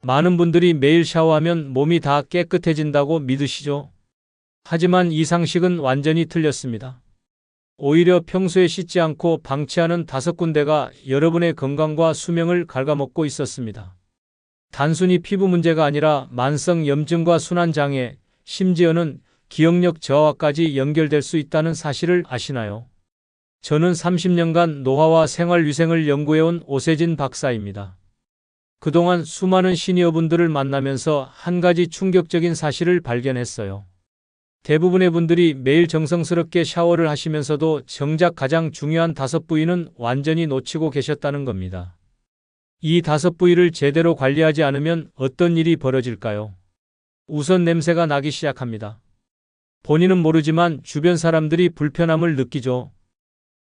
많은 분들이 매일 샤워하면 몸이 다 깨끗해진다고 믿으시죠? 하지만 이 상식은 완전히 틀렸습니다. 오히려 평소에 씻지 않고 방치하는 5군데가 여러분의 건강과 수명을 갉아먹고 있었습니다. 단순히 피부 문제가 아니라 만성 염증과 순환장애, 심지어는 기억력 저하까지 연결될 수 있다는 사실을 아시나요? 저는 30년간 노화와 생활위생을 연구해온 오세진 박사입니다. 그동안 수많은 시니어분들을 만나면서 한 가지 충격적인 사실을 발견했어요. 대부분의 분들이 매일 정성스럽게 샤워를 하시면서도 정작 가장 중요한 5부위는 완전히 놓치고 계셨다는 겁니다. 이 5부위를 제대로 관리하지 않으면 어떤 일이 벌어질까요? 우선 냄새가 나기 시작합니다. 본인은 모르지만 주변 사람들이 불편함을 느끼죠.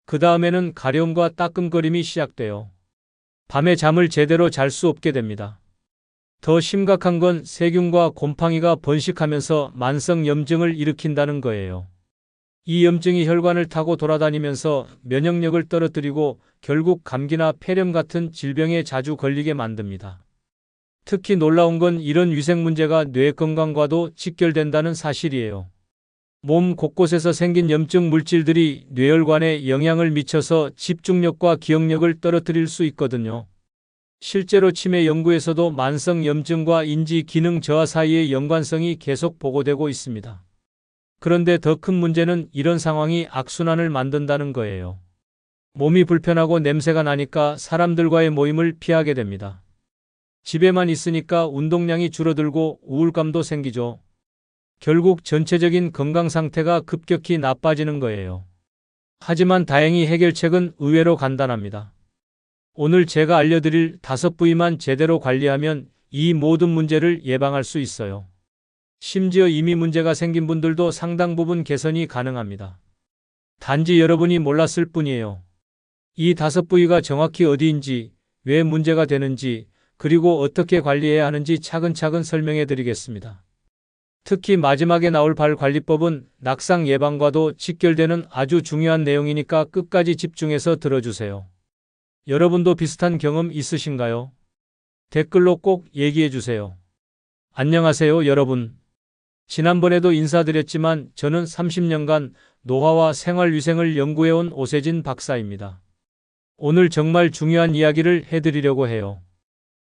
그 다음에는 가려움과 따끔거림이 시작돼요. 밤에 잠을 제대로 잘 수 없게 됩니다. 더 심각한 건 세균과 곰팡이가 번식하면서 만성 염증을 일으킨다는 거예요. 이 염증이 혈관을 타고 돌아다니면서 면역력을 떨어뜨리고 결국 감기나 폐렴 같은 질병에 자주 걸리게 만듭니다. 특히 놀라운 건 이런 위생 문제가 뇌 건강과도 직결된다는 사실이에요. 몸 곳곳에서 생긴 염증 물질들이 뇌혈관에 영향을 미쳐서 집중력과 기억력을 떨어뜨릴 수 있거든요. 실제로 치매 연구에서도 만성 염증과 인지 기능 저하 사이의 연관성이 계속 보고되고 있습니다. 그런데 더 큰 문제는 이런 상황이 악순환을 만든다는 거예요. 몸이 불편하고 냄새가 나니까 사람들과의 모임을 피하게 됩니다. 집에만 있으니까 운동량이 줄어들고 우울감도 생기죠. 결국 전체적인 건강 상태가 급격히 나빠지는 거예요. 하지만 다행히 해결책은 의외로 간단합니다. 오늘 제가 알려드릴 5부위만 제대로 관리하면 이 모든 문제를 예방할 수 있어요. 심지어 이미 문제가 생긴 분들도 상당 부분 개선이 가능합니다. 단지 여러분이 몰랐을 뿐이에요. 이 5부위가 정확히 어디인지, 왜 문제가 되는지, 그리고 어떻게 관리해야 하는지 차근차근 설명해 드리겠습니다. 특히 마지막에 나올 발 관리법은 낙상 예방과도 직결되는 아주 중요한 내용이니까 끝까지 집중해서 들어주세요. 여러분도 비슷한 경험 있으신가요? 댓글로 꼭 얘기해 주세요. 안녕하세요, 여러분. 지난번에도 인사드렸지만 저는 30년간 노화와 생활위생을 연구해온 오세진 박사입니다. 오늘 정말 중요한 이야기를 해드리려고 해요.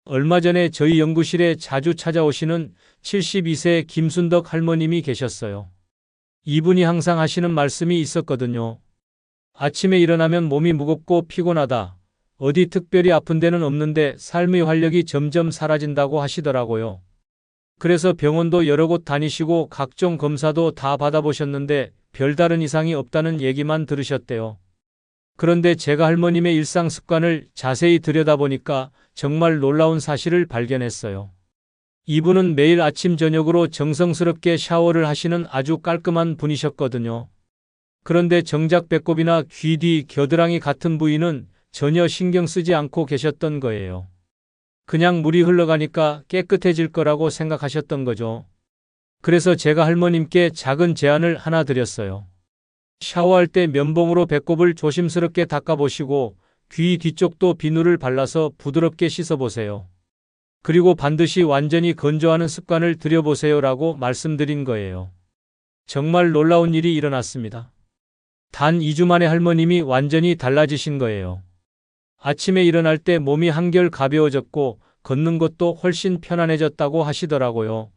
얼마 전에 저희 연구실에 자주 찾아오시는 72세 김순덕 할머님이 계셨어요. 이분이 항상 하시는 말씀이 있었거든요. 아침에 일어나면 몸이 무겁고 피곤하다. 어디 특별히 아픈 데는 없는데 삶의 활력이 점점 사라진다고 하시더라고요. 그래서 병원도 여러 곳 다니시고 각종 검사도 다 받아보셨는데 별다른 이상이 없다는 얘기만 들으셨대요. 그런데 제가 할머님의 일상 습관을 자세히 들여다보니까 정말 놀라운 사실을 발견했어요. 이분은 매일 아침 저녁으로 정성스럽게 샤워를 하시는 아주 깔끔한 분이셨거든요. 그런데 정작 배꼽이나 귀 뒤 겨드랑이 같은 부위는 전혀 신경 쓰지 않고 계셨던 거예요. 그냥 물이 흘러가니까 깨끗해질 거라고 생각하셨던 거죠. 그래서 제가 할머님께 작은 제안을 하나 드렸어요. 샤워할 때 면봉으로 배꼽을 조심스럽게 닦아보시고 귀 뒤쪽도 비누를 발라서 부드럽게 씻어보세요. 그리고 반드시 완전히 건조하는 습관을 들여보세요 라고 말씀드린 거예요. 정말 놀라운 일이 일어났습니다. 단 2주 만에 할머님이 완전히 달라지신 거예요. 아침에 일어날 때 몸이 한결 가벼워졌고 걷는 것도 훨씬 편안해졌다고 하시더라고요.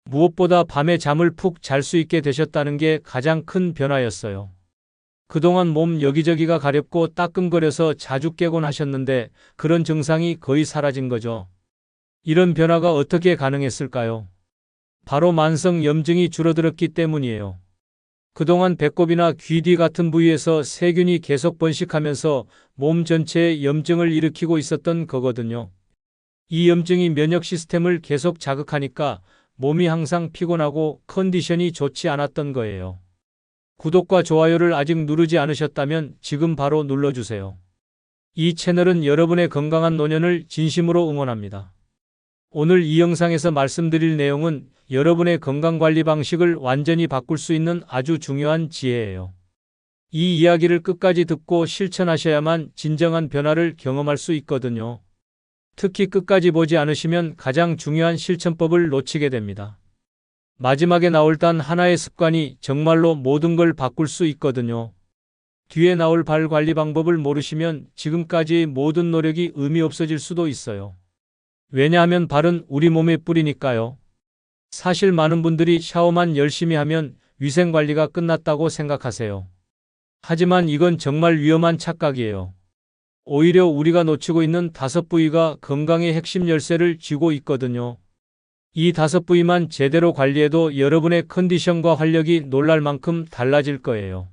무엇보다 밤에 잠을 푹 잘 수 있게 되셨다는 게 가장 큰 변화였어요. 그동안 몸 여기저기가 가렵고 따끔거려서 자주 깨곤 하셨는데 그런 증상이 거의 사라진 거죠. 이런 변화가 어떻게 가능했을까요? 바로 만성 염증이 줄어들었기 때문이에요. 그동안 배꼽이나 귀 뒤 같은 부위에서 세균이 계속 번식하면서 몸 전체에 염증을 일으키고 있었던 거거든요. 이 염증이 면역 시스템을 계속 자극하니까 몸이 항상 피곤하고 컨디션이 좋지 않았던 거예요. 구독과 좋아요를 아직 누르지 않으셨다면 지금 바로 눌러주세요. 이 채널은 여러분의 건강한 노년을 진심으로 응원합니다. 오늘 이 영상에서 말씀드릴 내용은 여러분의 건강관리 방식을 완전히 바꿀 수 있는 아주 중요한 지혜예요. 이 이야기를 끝까지 듣고 실천하셔야만 진정한 변화를 경험할 수 있거든요. 특히 끝까지 보지 않으시면 가장 중요한 실천법을 놓치게 됩니다. 마지막에 나올 단 하나의 습관이 정말로 모든 걸 바꿀 수 있거든요. 뒤에 나올 발 관리 방법을 모르시면 지금까지의 모든 노력이 의미 없어질 수도 있어요. 왜냐하면 발은 우리 몸의 뿌리니까요. 사실 많은 분들이 샤워만 열심히 하면 위생 관리가 끝났다고 생각하세요. 하지만 이건 정말 위험한 착각이에요. 오히려 우리가 놓치고 있는 5부위가 건강의 핵심 열쇠를 쥐고 있거든요. 이 5부위만 제대로 관리해도 여러분의 컨디션과 활력이 놀랄 만큼 달라질 거예요.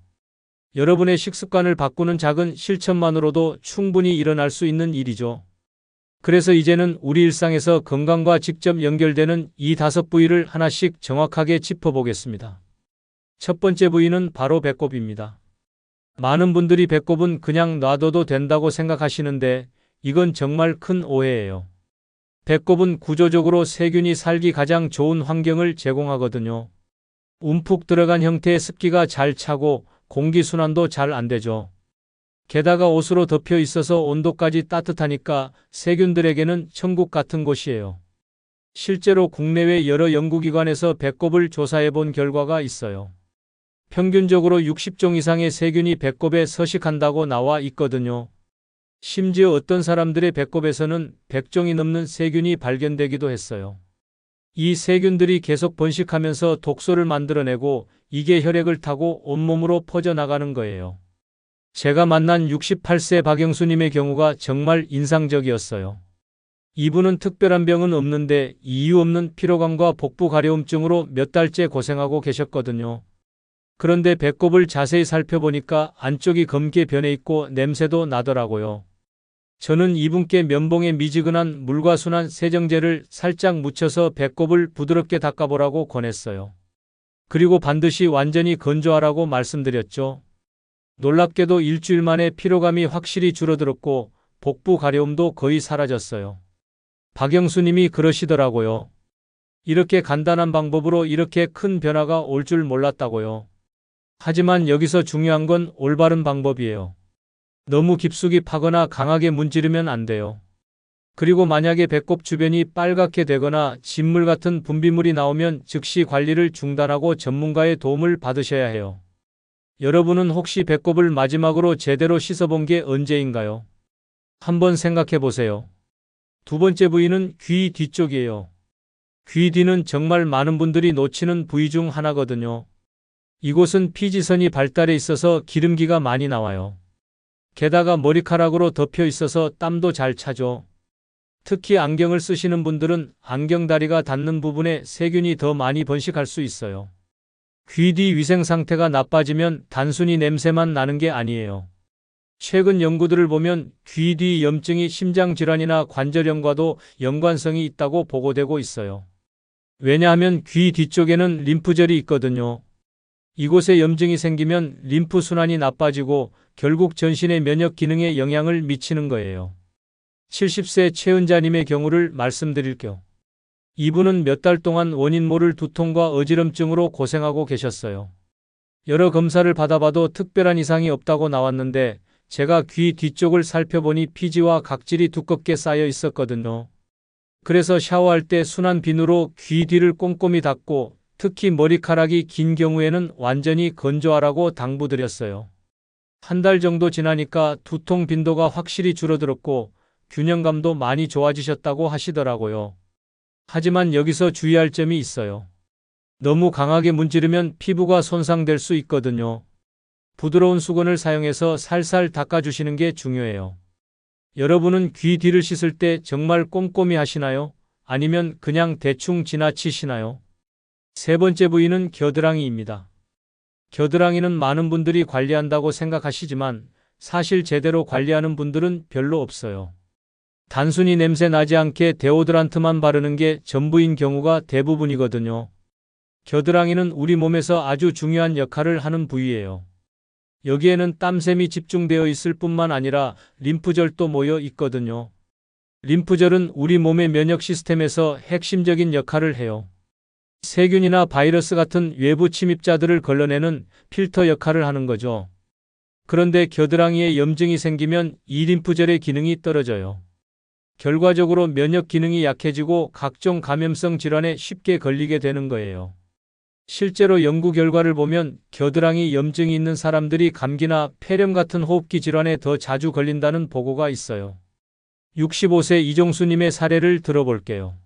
여러분의 식습관을 바꾸는 작은 실천만으로도 충분히 일어날 수 있는 일이죠. 그래서 이제는 우리 일상에서 건강과 직접 연결되는 이 5부위를 하나씩 정확하게 짚어보겠습니다. 첫 번째 부위는 바로 배꼽입니다. 많은 분들이 배꼽은 그냥 놔둬도 된다고 생각하시는데 이건 정말 큰 오해예요. 배꼽은 구조적으로 세균이 살기 가장 좋은 환경을 제공하거든요. 움푹 들어간 형태의 습기가 잘 차고 공기순환도 잘 안 되죠. 게다가 옷으로 덮여 있어서 온도까지 따뜻하니까 세균들에게는 천국 같은 곳이에요. 실제로 국내외 여러 연구기관에서 배꼽을 조사해 본 결과가 있어요. 평균적으로 60종 이상의 세균이 배꼽에 서식한다고 나와 있거든요. 심지어 어떤 사람들의 배꼽에서는 100종이 넘는 세균이 발견되기도 했어요. 이 세균들이 계속 번식하면서 독소를 만들어내고 이게 혈액을 타고 온몸으로 퍼져나가는 거예요. 제가 만난 68세 박영수님의 경우가 정말 인상적이었어요. 이분은 특별한 병은 없는데 이유 없는 피로감과 복부 가려움증으로 몇 달째 고생하고 계셨거든요. 그런데 배꼽을 자세히 살펴보니까 안쪽이 검게 변해 있고 냄새도 나더라고요. 저는 이분께 면봉에 미지근한 물과 순한 세정제를 살짝 묻혀서 배꼽을 부드럽게 닦아보라고 권했어요. 그리고 반드시 완전히 건조하라고 말씀드렸죠. 놀랍게도 일주일 만에 피로감이 확실히 줄어들었고 복부 가려움도 거의 사라졌어요. 박영수님이 그러시더라고요. 이렇게 간단한 방법으로 이렇게 큰 변화가 올 줄 몰랐다고요. 하지만 여기서 중요한 건 올바른 방법이에요. 너무 깊숙이 파거나 강하게 문지르면 안 돼요. 그리고 만약에 배꼽 주변이 빨갛게 되거나 진물 같은 분비물이 나오면 즉시 관리를 중단하고 전문가의 도움을 받으셔야 해요. 여러분은 혹시 배꼽을 마지막으로 제대로 씻어본 게 언제인가요? 한번 생각해 보세요. 두 번째 부위는 귀 뒤쪽이에요. 귀 뒤는 정말 많은 분들이 놓치는 부위 중 하나거든요. 이곳은 피지선이 발달해 있어서 기름기가 많이 나와요. 게다가 머리카락으로 덮여 있어서 땀도 잘 차죠. 특히 안경을 쓰시는 분들은 안경다리가 닿는 부분에 세균이 더 많이 번식할 수 있어요. 귀 뒤 위생 상태가 나빠지면 단순히 냄새만 나는 게 아니에요. 최근 연구들을 보면 귀 뒤 염증이 심장질환이나 관절염과도 연관성이 있다고 보고되고 있어요. 왜냐하면 귀 뒤쪽에는 림프절이 있거든요. 이곳에 염증이 생기면 림프 순환이 나빠지고 결국 전신의 면역 기능에 영향을 미치는 거예요. 70세 최은자님의 경우를 말씀드릴게요. 이분은 몇 달 동안 원인 모를 두통과 어지럼증으로 고생하고 계셨어요. 여러 검사를 받아봐도 특별한 이상이 없다고 나왔는데 제가 귀 뒤쪽을 살펴보니 피지와 각질이 두껍게 쌓여 있었거든요. 그래서 샤워할 때 순한 비누로 귀 뒤를 꼼꼼히 닦고 특히 머리카락이 긴 경우에는 완전히 건조하라고 당부드렸어요. 한 달 정도 지나니까 두통 빈도가 확실히 줄어들었고 균형감도 많이 좋아지셨다고 하시더라고요. 하지만 여기서 주의할 점이 있어요. 너무 강하게 문지르면 피부가 손상될 수 있거든요. 부드러운 수건을 사용해서 살살 닦아주시는 게 중요해요. 여러분은 귀 뒤를 씻을 때 정말 꼼꼼히 하시나요? 아니면 그냥 대충 지나치시나요? 세 번째 부위는 겨드랑이입니다. 겨드랑이는 많은 분들이 관리한다고 생각하시지만 사실 제대로 관리하는 분들은 별로 없어요. 단순히 냄새 나지 않게 데오드란트만 바르는 게 전부인 경우가 대부분이거든요. 겨드랑이는 우리 몸에서 아주 중요한 역할을 하는 부위예요. 여기에는 땀샘이 집중되어 있을 뿐만 아니라 림프절도 모여 있거든요. 림프절은 우리 몸의 면역 시스템에서 핵심적인 역할을 해요. 세균이나 바이러스 같은 외부 침입자들을 걸러내는 필터 역할을 하는 거죠. 그런데 겨드랑이에 염증이 생기면 이 림프절의 기능이 떨어져요. 결과적으로 면역 기능이 약해지고 각종 감염성 질환에 쉽게 걸리게 되는 거예요. 실제로 연구 결과를 보면 겨드랑이 염증이 있는 사람들이 감기나 폐렴 같은 호흡기 질환에 더 자주 걸린다는 보고가 있어요. 65세 이종수님의 사례를 들어볼게요.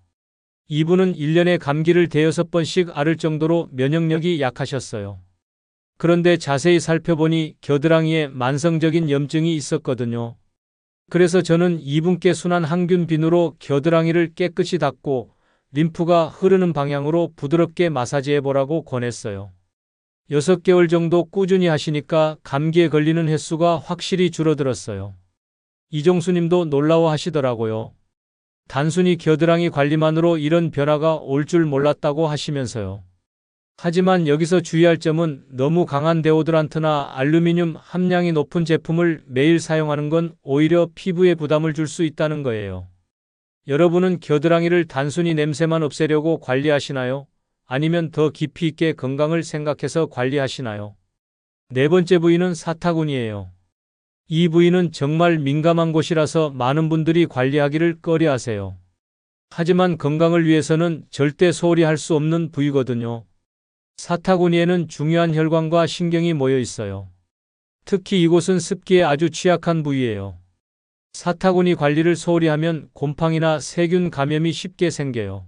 이분은 1년에 감기를 대여섯 번씩 앓을 정도로 면역력이 약하셨어요. 그런데 자세히 살펴보니 겨드랑이에 만성적인 염증이 있었거든요. 그래서 저는 이분께 순한 항균 비누로 겨드랑이를 깨끗이 닦고 림프가 흐르는 방향으로 부드럽게 마사지해 보라고 권했어요. 6개월 정도 꾸준히 하시니까 감기에 걸리는 횟수가 확실히 줄어들었어요. 이종수님도 놀라워하시더라고요. 단순히 겨드랑이 관리만으로 이런 변화가 올 줄 몰랐다고 하시면서요. 하지만 여기서 주의할 점은 너무 강한 데오드란트나 알루미늄 함량이 높은 제품을 매일 사용하는 건 오히려 피부에 부담을 줄 수 있다는 거예요. 여러분은 겨드랑이를 단순히 냄새만 없애려고 관리하시나요? 아니면 더 깊이 있게 건강을 생각해서 관리하시나요? 네 번째 부위는 사타구니예요. 이 부위는 정말 민감한 곳이라서 많은 분들이 관리하기를 꺼려하세요. 하지만 건강을 위해서는 절대 소홀히 할 수 없는 부위거든요. 사타구니에는 중요한 혈관과 신경이 모여 있어요. 특히 이곳은 습기에 아주 취약한 부위예요. 사타구니 관리를 소홀히 하면 곰팡이나 세균 감염이 쉽게 생겨요.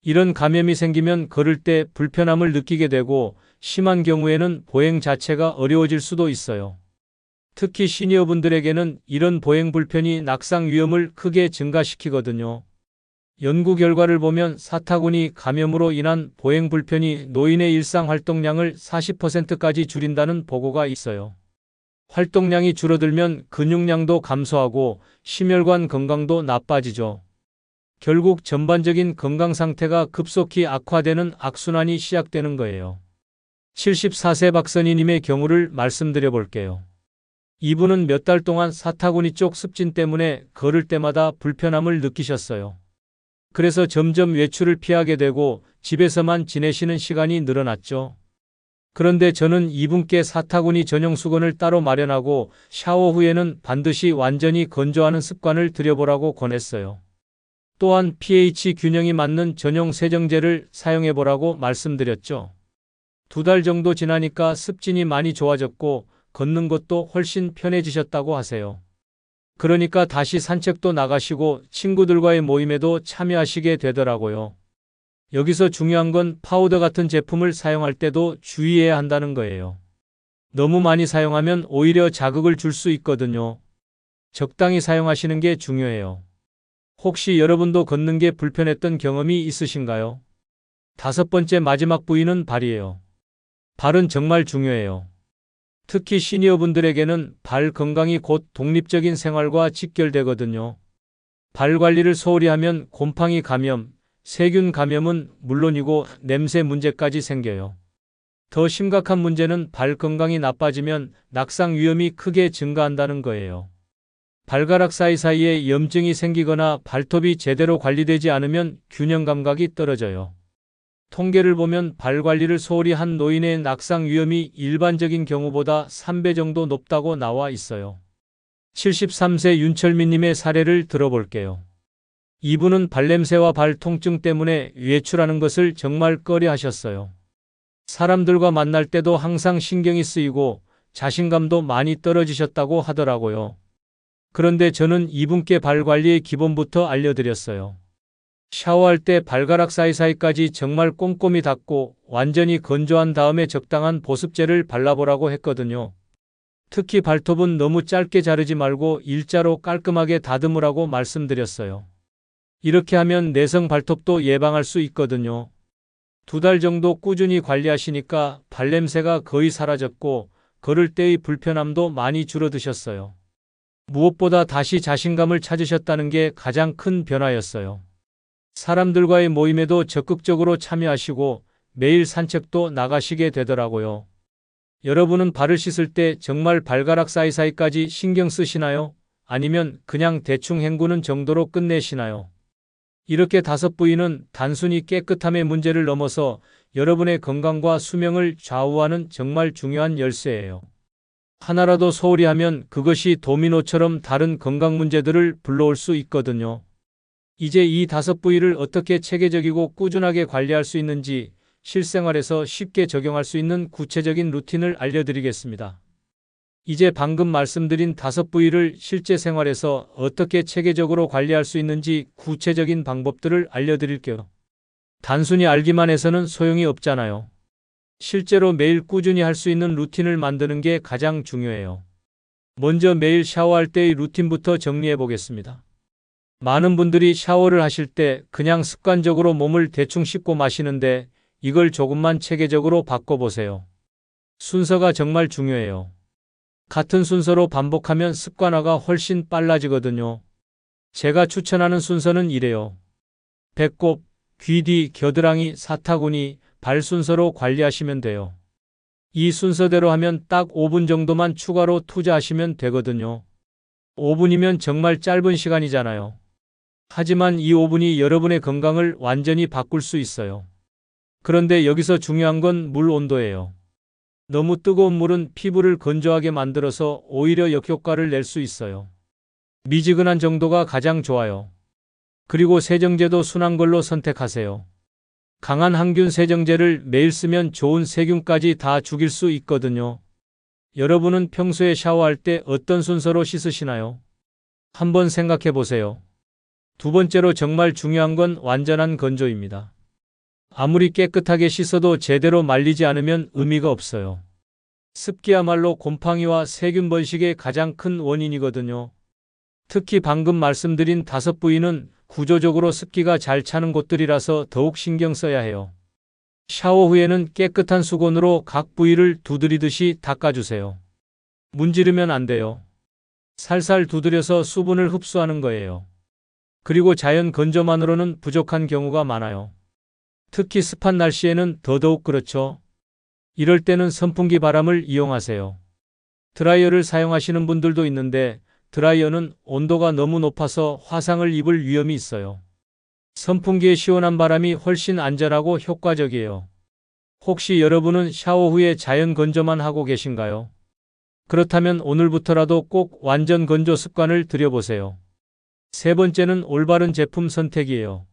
이런 감염이 생기면 걸을 때 불편함을 느끼게 되고 심한 경우에는 보행 자체가 어려워질 수도 있어요. 특히 시니어분들에게는 이런 보행 불편이 낙상 위험을 크게 증가시키거든요. 연구 결과를 보면 사타구니 감염으로 인한 보행 불편이 노인의 일상 활동량을 40%까지 줄인다는 보고가 있어요. 활동량이 줄어들면 근육량도 감소하고 심혈관 건강도 나빠지죠. 결국 전반적인 건강 상태가 급속히 악화되는 악순환이 시작되는 거예요. 74세 박선희님의 경우를 말씀드려 볼게요. 이분은 몇 달 동안 사타구니 쪽 습진 때문에 걸을 때마다 불편함을 느끼셨어요. 그래서 점점 외출을 피하게 되고 집에서만 지내시는 시간이 늘어났죠. 그런데 저는 이분께 사타구니 전용 수건을 따로 마련하고 샤워 후에는 반드시 완전히 건조하는 습관을 들여보라고 권했어요. 또한 pH 균형이 맞는 전용 세정제를 사용해보라고 말씀드렸죠. 2달 정도 지나니까 습진이 많이 좋아졌고 걷는 것도 훨씬 편해지셨다고 하세요. 그러니까 다시 산책도 나가시고 친구들과의 모임에도 참여하시게 되더라고요. 여기서 중요한 건 파우더 같은 제품을 사용할 때도 주의해야 한다는 거예요. 너무 많이 사용하면 오히려 자극을 줄 수 있거든요. 적당히 사용하시는 게 중요해요. 혹시 여러분도 걷는 게 불편했던 경험이 있으신가요? 5번째 마지막 부위는 발이에요. 발은 정말 중요해요. 특히 시니어분들에게는 발 건강이 곧 독립적인 생활과 직결되거든요. 발 관리를 소홀히 하면 곰팡이 감염, 세균 감염은 물론이고 냄새 문제까지 생겨요. 더 심각한 문제는 발 건강이 나빠지면 낙상 위험이 크게 증가한다는 거예요. 발가락 사이사이에 염증이 생기거나 발톱이 제대로 관리되지 않으면 균형 감각이 떨어져요. 통계를 보면 발 관리를 소홀히 한 노인의 낙상 위험이 일반적인 경우보다 3배 정도 높다고 나와 있어요. 73세 윤철민님의 사례를 들어볼게요. 이분은 발냄새와 발 통증 때문에 외출하는 것을 정말 꺼려하셨어요. 사람들과 만날 때도 항상 신경이 쓰이고 자신감도 많이 떨어지셨다고 하더라고요. 그런데 저는 이분께 발 관리의 기본부터 알려드렸어요. 샤워할 때 발가락 사이사이까지 정말 꼼꼼히 닦고 완전히 건조한 다음에 적당한 보습제를 발라보라고 했거든요. 특히 발톱은 너무 짧게 자르지 말고 일자로 깔끔하게 다듬으라고 말씀드렸어요. 이렇게 하면 내성 발톱도 예방할 수 있거든요. 2달 정도 꾸준히 관리하시니까 발냄새가 거의 사라졌고 걸을 때의 불편함도 많이 줄어드셨어요. 무엇보다 다시 자신감을 찾으셨다는 게 가장 큰 변화였어요. 사람들과의 모임에도 적극적으로 참여하시고 매일 산책도 나가시게 되더라고요. 여러분은 발을 씻을 때 정말 발가락 사이사이까지 신경 쓰시나요? 아니면 그냥 대충 헹구는 정도로 끝내시나요? 이렇게 5부위는 단순히 깨끗함의 문제를 넘어서 여러분의 건강과 수명을 좌우하는 정말 중요한 열쇠예요. 하나라도 소홀히 하면 그것이 도미노처럼 다른 건강 문제들을 불러올 수 있거든요. 이제 이 5부위를 어떻게 체계적이고 꾸준하게 관리할 수 있는지 실생활에서 쉽게 적용할 수 있는 구체적인 루틴을 알려드리겠습니다. 이제 방금 말씀드린 5부위를 실제 생활에서 어떻게 체계적으로 관리할 수 있는지 구체적인 방법들을 알려드릴게요. 단순히 알기만 해서는 소용이 없잖아요. 실제로 매일 꾸준히 할 수 있는 루틴을 만드는 게 가장 중요해요. 먼저 매일 샤워할 때의 루틴부터 정리해 보겠습니다. 많은 분들이 샤워를 하실 때 그냥 습관적으로 몸을 대충 씻고 마시는데 이걸 조금만 체계적으로 바꿔보세요. 순서가 정말 중요해요. 같은 순서로 반복하면 습관화가 훨씬 빨라지거든요. 제가 추천하는 순서는 이래요. 배꼽, 귀 뒤, 겨드랑이, 사타구니, 발 순서로 관리하시면 돼요. 이 순서대로 하면 딱 5분 정도만 추가로 투자하시면 되거든요. 5분이면 정말 짧은 시간이잖아요. 하지만 이 5분이 여러분의 건강을 완전히 바꿀 수 있어요. 그런데 여기서 중요한 건 물 온도예요. 너무 뜨거운 물은 피부를 건조하게 만들어서 오히려 역효과를 낼 수 있어요. 미지근한 정도가 가장 좋아요. 그리고 세정제도 순한 걸로 선택하세요. 강한 항균 세정제를 매일 쓰면 좋은 세균까지 다 죽일 수 있거든요. 여러분은 평소에 샤워할 때 어떤 순서로 씻으시나요? 한번 생각해 보세요. 두 번째로 정말 중요한 건 완전한 건조입니다. 아무리 깨끗하게 씻어도 제대로 말리지 않으면 의미가 없어요. 습기야말로 곰팡이와 세균 번식의 가장 큰 원인이거든요. 특히 방금 말씀드린 5부위는 구조적으로 습기가 잘 차는 곳들이라서 더욱 신경 써야 해요. 샤워 후에는 깨끗한 수건으로 각 부위를 두드리듯이 닦아주세요. 문지르면 안 돼요. 살살 두드려서 수분을 흡수하는 거예요. 그리고 자연 건조만으로는 부족한 경우가 많아요. 특히 습한 날씨에는 더더욱 그렇죠. 이럴 때는 선풍기 바람을 이용하세요. 드라이어를 사용하시는 분들도 있는데 드라이어는 온도가 너무 높아서 화상을 입을 위험이 있어요. 선풍기의 시원한 바람이 훨씬 안전하고 효과적이에요. 혹시 여러분은 샤워 후에 자연 건조만 하고 계신가요? 그렇다면 오늘부터라도 꼭 완전 건조 습관을 들여보세요. 세 번째는 올바른 제품 선택이에요.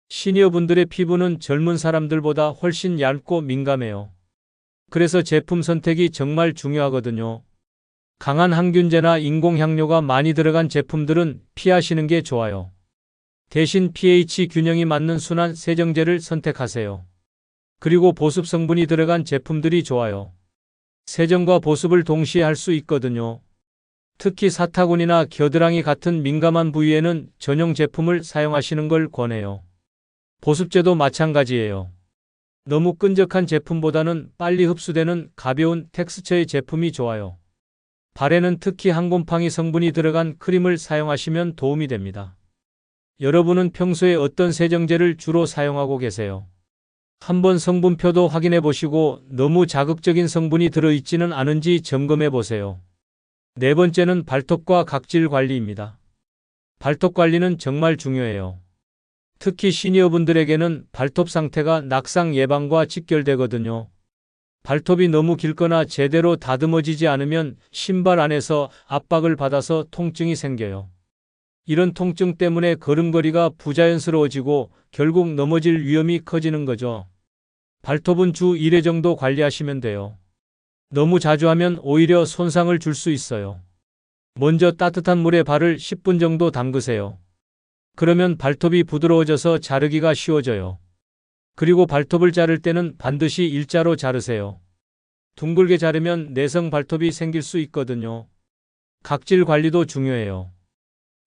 시니어분들의 피부는 젊은 사람들보다 훨씬 얇고 민감해요. 그래서 제품 선택이 정말 중요하거든요. 강한 항균제나 인공향료가 많이 들어간 제품들은 피하시는 게 좋아요. 대신 pH 균형이 맞는 순한 세정제를 선택하세요. 그리고 보습 성분이 들어간 제품들이 좋아요. 세정과 보습을 동시에 할 수 있거든요. 특히 사타구니나 겨드랑이 같은 민감한 부위에는 전용 제품을 사용하시는 걸 권해요. 보습제도 마찬가지예요. 너무 끈적한 제품보다는 빨리 흡수되는 가벼운 텍스처의 제품이 좋아요. 발에는 특히 항곰팡이 성분이 들어간 크림을 사용하시면 도움이 됩니다. 여러분은 평소에 어떤 세정제를 주로 사용하고 계세요? 한번 성분표도 확인해 보시고 너무 자극적인 성분이 들어있지는 않은지 점검해 보세요. 네 번째는 발톱과 각질 관리입니다. 발톱 관리는 정말 중요해요. 특히 시니어분들에게는 발톱 상태가 낙상 예방과 직결되거든요. 발톱이 너무 길거나 제대로 다듬어지지 않으면 신발 안에서 압박을 받아서 통증이 생겨요. 이런 통증 때문에 걸음걸이가 부자연스러워지고 결국 넘어질 위험이 커지는 거죠. 발톱은 주 1회 정도 관리하시면 돼요. 너무 자주 하면 오히려 손상을 줄 수 있어요. 먼저 따뜻한 물에 발을 10분 정도 담그세요. 그러면 발톱이 부드러워져서 자르기가 쉬워져요. 그리고 발톱을 자를 때는 반드시 일자로 자르세요. 둥글게 자르면 내성 발톱이 생길 수 있거든요. 각질 관리도 중요해요.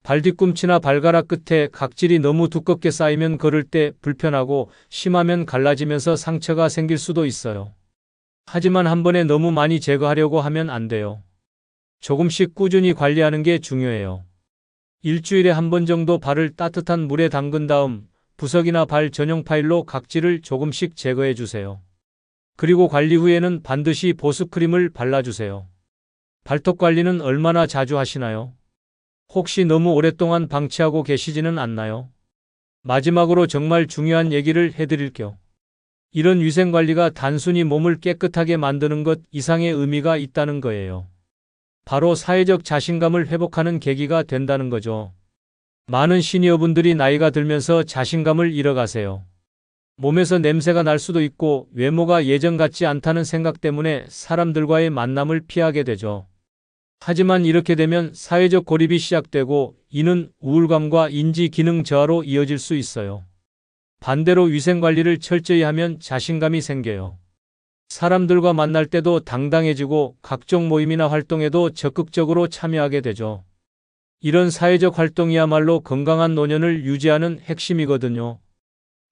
발 뒤꿈치나 발가락 끝에 각질이 너무 두껍게 쌓이면 걸을 때 불편하고 심하면 갈라지면서 상처가 생길 수도 있어요. 하지만 한 번에 너무 많이 제거하려고 하면 안 돼요. 조금씩 꾸준히 관리하는 게 중요해요. 일주일에 한 번 정도 발을 따뜻한 물에 담근 다음 부석이나 발 전용 파일로 각질을 조금씩 제거해 주세요. 그리고 관리 후에는 반드시 보습크림을 발라주세요. 발톱 관리는 얼마나 자주 하시나요? 혹시 너무 오랫동안 방치하고 계시지는 않나요? 마지막으로 정말 중요한 얘기를 해드릴게요. 이런 위생관리가 단순히 몸을 깨끗하게 만드는 것 이상의 의미가 있다는 거예요. 바로 사회적 자신감을 회복하는 계기가 된다는 거죠. 많은 시니어분들이 나이가 들면서 자신감을 잃어가세요. 몸에서 냄새가 날 수도 있고 외모가 예전 같지 않다는 생각 때문에 사람들과의 만남을 피하게 되죠. 하지만 이렇게 되면 사회적 고립이 시작되고 이는 우울감과 인지 기능 저하로 이어질 수 있어요. 반대로 위생 관리를 철저히 하면 자신감이 생겨요. 사람들과 만날 때도 당당해지고 각종 모임이나 활동에도 적극적으로 참여하게 되죠. 이런 사회적 활동이야말로 건강한 노년을 유지하는 핵심이거든요.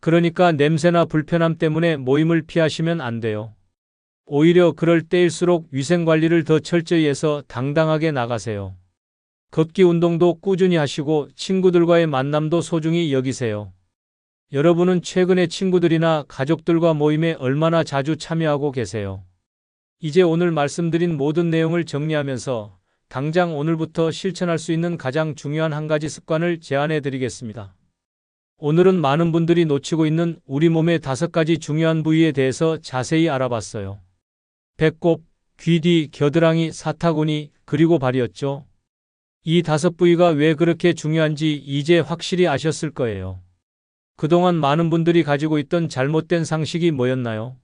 그러니까 냄새나 불편함 때문에 모임을 피하시면 안 돼요. 오히려 그럴 때일수록 위생 관리를 더 철저히 해서 당당하게 나가세요. 걷기 운동도 꾸준히 하시고 친구들과의 만남도 소중히 여기세요. 여러분은 최근에 친구들이나 가족들과 모임에 얼마나 자주 참여하고 계세요? 이제 오늘 말씀드린 모든 내용을 정리하면서 당장 오늘부터 실천할 수 있는 가장 중요한 한 가지 습관을 제안해 드리겠습니다. 오늘은 많은 분들이 놓치고 있는 우리 몸의 5가지 중요한 부위에 대해서 자세히 알아봤어요. 배꼽, 귀뒤, 겨드랑이, 사타구니, 그리고 발이었죠. 이 5부위가 왜 그렇게 중요한지 이제 확실히 아셨을 거예요. 그동안 많은 분들이 가지고 있던 잘못된 상식이 뭐였나요?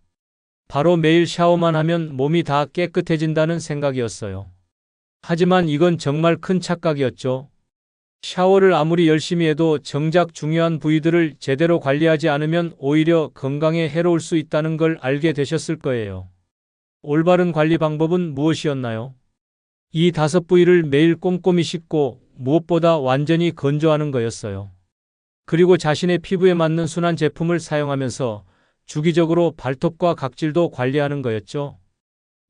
바로 매일 샤워만 하면 몸이 다 깨끗해진다는 생각이었어요. 하지만 이건 정말 큰 착각이었죠. 샤워를 아무리 열심히 해도 정작 중요한 부위들을 제대로 관리하지 않으면 오히려 건강에 해로울 수 있다는 걸 알게 되셨을 거예요. 올바른 관리 방법은 무엇이었나요? 이 5부위를 매일 꼼꼼히 씻고 무엇보다 완전히 건조하는 거였어요. 그리고 자신의 피부에 맞는 순한 제품을 사용하면서 주기적으로 발톱과 각질도 관리하는 거였죠.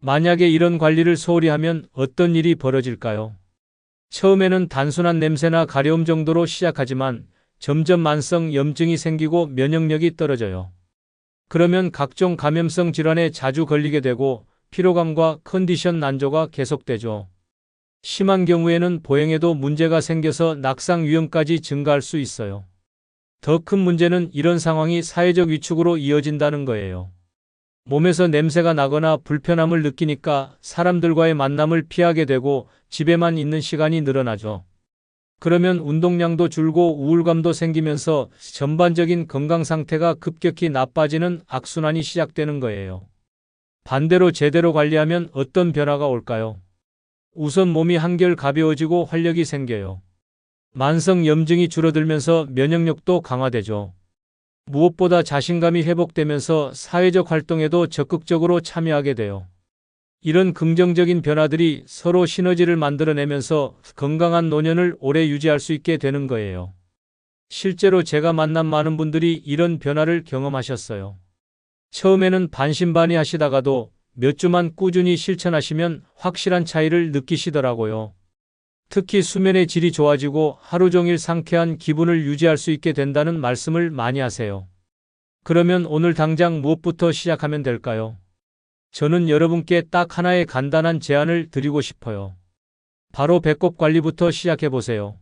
만약에 이런 관리를 소홀히 하면 어떤 일이 벌어질까요? 처음에는 단순한 냄새나 가려움 정도로 시작하지만 점점 만성 염증이 생기고 면역력이 떨어져요. 그러면 각종 감염성 질환에 자주 걸리게 되고 피로감과 컨디션 난조가 계속되죠. 심한 경우에는 보행에도 문제가 생겨서 낙상 위험까지 증가할 수 있어요. 더 큰 문제는 이런 상황이 사회적 위축으로 이어진다는 거예요. 몸에서 냄새가 나거나 불편함을 느끼니까 사람들과의 만남을 피하게 되고 집에만 있는 시간이 늘어나죠. 그러면 운동량도 줄고 우울감도 생기면서 전반적인 건강 상태가 급격히 나빠지는 악순환이 시작되는 거예요. 반대로 제대로 관리하면 어떤 변화가 올까요? 우선 몸이 한결 가벼워지고 활력이 생겨요. 만성 염증이 줄어들면서 면역력도 강화되죠. 무엇보다 자신감이 회복되면서 사회적 활동에도 적극적으로 참여하게 돼요. 이런 긍정적인 변화들이 서로 시너지를 만들어내면서 건강한 노년을 오래 유지할 수 있게 되는 거예요. 실제로 제가 만난 많은 분들이 이런 변화를 경험하셨어요. 처음에는 반신반의하시다가도 몇 주만 꾸준히 실천하시면 확실한 차이를 느끼시더라고요. 특히 수면의 질이 좋아지고 하루 종일 상쾌한 기분을 유지할 수 있게 된다는 말씀을 많이 하세요. 그러면 오늘 당장 무엇부터 시작하면 될까요? 저는 여러분께 딱 하나의 간단한 제안을 드리고 싶어요. 바로 배꼽 관리부터 시작해 보세요.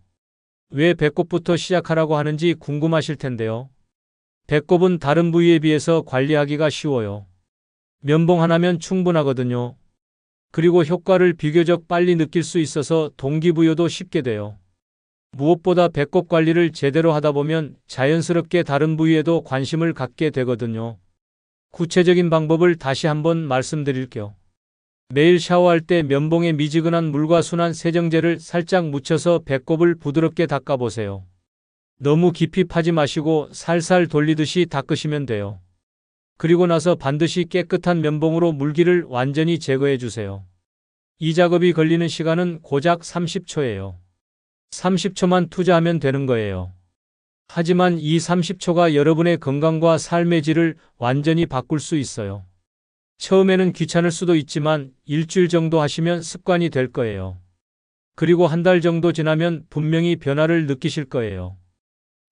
왜 배꼽부터 시작하라고 하는지 궁금하실 텐데요. 배꼽은 다른 부위에 비해서 관리하기가 쉬워요. 면봉 하나면 충분하거든요. 그리고 효과를 비교적 빨리 느낄 수 있어서 동기부여도 쉽게 돼요. 무엇보다 배꼽 관리를 제대로 하다 보면 자연스럽게 다른 부위에도 관심을 갖게 되거든요. 구체적인 방법을 다시 한번 말씀드릴게요. 매일 샤워할 때 면봉에 미지근한 물과 순한 세정제를 살짝 묻혀서 배꼽을 부드럽게 닦아보세요. 너무 깊이 파지 마시고 살살 돌리듯이 닦으시면 돼요. 그리고 나서 반드시 깨끗한 면봉으로 물기를 완전히 제거해 주세요. 이 작업이 걸리는 시간은 고작 30초예요. 30초만 투자하면 되는 거예요. 하지만 이 30초가 여러분의 건강과 삶의 질을 완전히 바꿀 수 있어요. 처음에는 귀찮을 수도 있지만 일주일 정도 하시면 습관이 될 거예요. 그리고 한 달 정도 지나면 분명히 변화를 느끼실 거예요.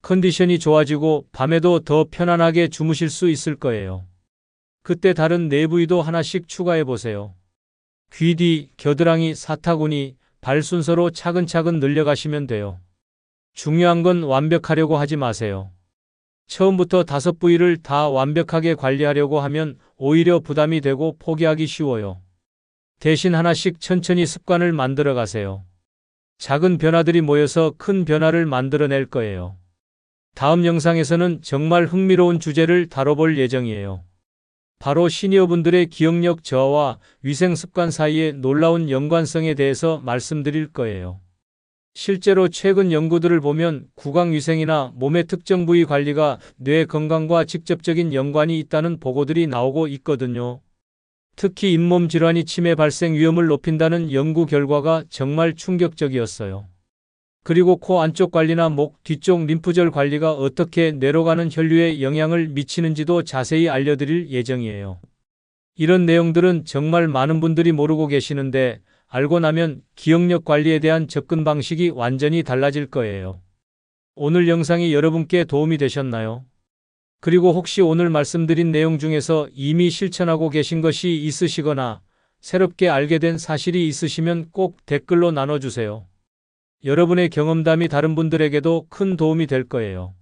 컨디션이 좋아지고 밤에도 더 편안하게 주무실 수 있을 거예요. 그때 다른 네 부위도 하나씩 추가해 보세요. 귀 뒤, 겨드랑이, 사타구니, 발 순서로 차근차근 늘려가시면 돼요. 중요한 건 완벽하려고 하지 마세요. 처음부터 5부위를 다 완벽하게 관리하려고 하면 오히려 부담이 되고 포기하기 쉬워요. 대신 하나씩 천천히 습관을 만들어 가세요. 작은 변화들이 모여서 큰 변화를 만들어낼 거예요. 다음 영상에서는 정말 흥미로운 주제를 다뤄볼 예정이에요. 바로 시니어분들의 기억력 저하와 위생 습관 사이의 놀라운 연관성에 대해서 말씀드릴 거예요. 실제로 최근 연구들을 보면 구강위생이나 몸의 특정 부위 관리가 뇌 건강과 직접적인 연관이 있다는 보고들이 나오고 있거든요. 특히 잇몸 질환이 치매 발생 위험을 높인다는 연구 결과가 정말 충격적이었어요. 그리고 코 안쪽 관리나 목 뒤쪽 림프절 관리가 어떻게 뇌로 가는 혈류에 영향을 미치는지도 자세히 알려드릴 예정이에요. 이런 내용들은 정말 많은 분들이 모르고 계시는데 알고 나면 기억력 관리에 대한 접근 방식이 완전히 달라질 거예요. 오늘 영상이 여러분께 도움이 되셨나요? 그리고 혹시 오늘 말씀드린 내용 중에서 이미 실천하고 계신 것이 있으시거나 새롭게 알게 된 사실이 있으시면 꼭 댓글로 나눠주세요. 여러분의 경험담이 다른 분들에게도 큰 도움이 될 거예요.